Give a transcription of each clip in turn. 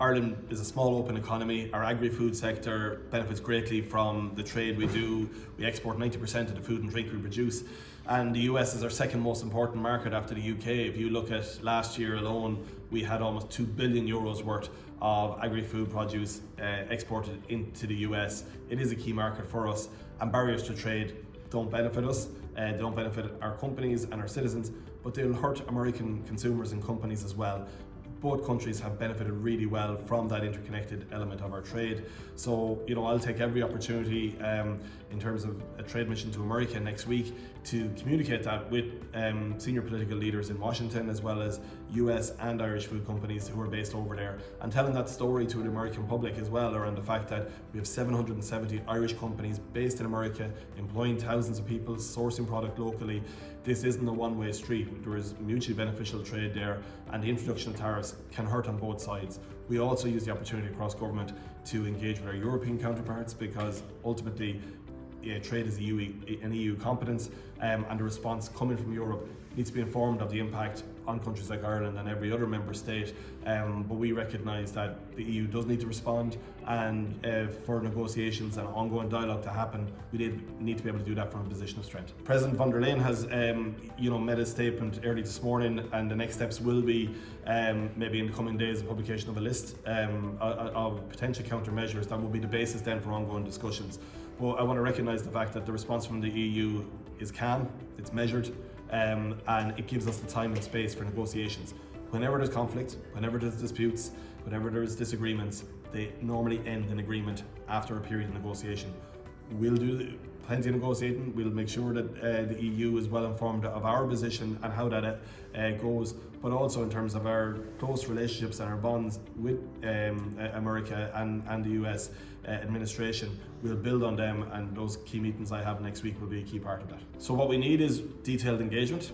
Ireland is a small open economy. Our agri-food sector benefits greatly from the trade we do. We export 90% of the food and drink we produce. And the US is our second most important market after the UK. If you look at last year alone, we had almost €2 billion worth of agri-food produce exported into the US. It is a key market for us, and barriers to trade don't benefit us. They don't benefit our companies and our citizens, but they'll hurt American consumers and companies as well. Both countries have benefited really well from that interconnected element of our trade. So, I'll take every opportunity in terms of a trade mission to America next week to communicate that with senior political leaders in Washington, as well as US and Irish food companies who are based over there, and telling that story to the American public as well around the fact that we have 770 Irish companies based in America, employing thousands of people, sourcing product locally. This isn't a one-way street. There is mutually beneficial trade there, and the introduction of tariffs can hurt on both sides. We also use the opportunity across government to engage with our European counterparts, because ultimately trade is an EU competence, and the response coming from Europe needs to be informed of the impact on countries like Ireland and every other member state. But we recognise that the EU does need to respond, and for negotiations and ongoing dialogue to happen, we need to be able to do that from a position of strength. President von der Leyen has made a statement early this morning, and the next steps will be maybe in the coming days the publication of a list of potential countermeasures that will be the basis then for ongoing discussions. But I want to recognise the fact that the response from the EU is calm, it's measured, and it gives us the time and space for negotiations. Whenever there's conflict, whenever there's disputes, whenever there's disagreements, they normally end in agreement after a period of negotiation. We'll do plenty of negotiating. We'll make sure that the EU is well informed of our position and how that goes, but also in terms of our close relationships and our bonds with America and the US administration. We'll build on them, and those key meetings I have next week will be a key part of that. So what we need is detailed engagement,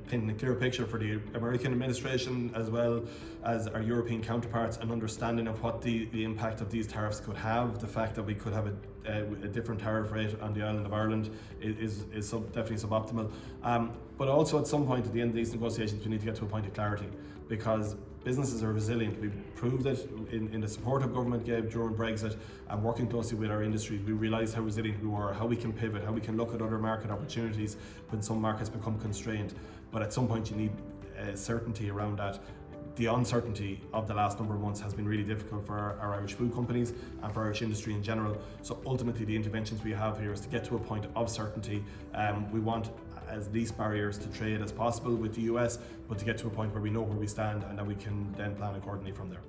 painting a clear picture for the American administration as well as our European counterparts, an understanding of what the impact of these tariffs could have. The fact that we could have a different tariff rate on the island of Ireland is definitely suboptimal. But also at some point at the end of these negotiations, we need to get to a point of clarity, because businesses are resilient. We've proved it in the support of government gave during Brexit, and working closely with our industry, we realised how resilient we were, how we can pivot, how we can look at other market opportunities when some markets become constrained. But at some point you need certainty around that. The uncertainty of the last number of months has been really difficult for our Irish food companies and for Irish industry in general. So ultimately the interventions we have here is to get to a point of certainty. We want as least barriers to trade as possible with the US, but to get to a point where we know where we stand and that we can then plan accordingly from there.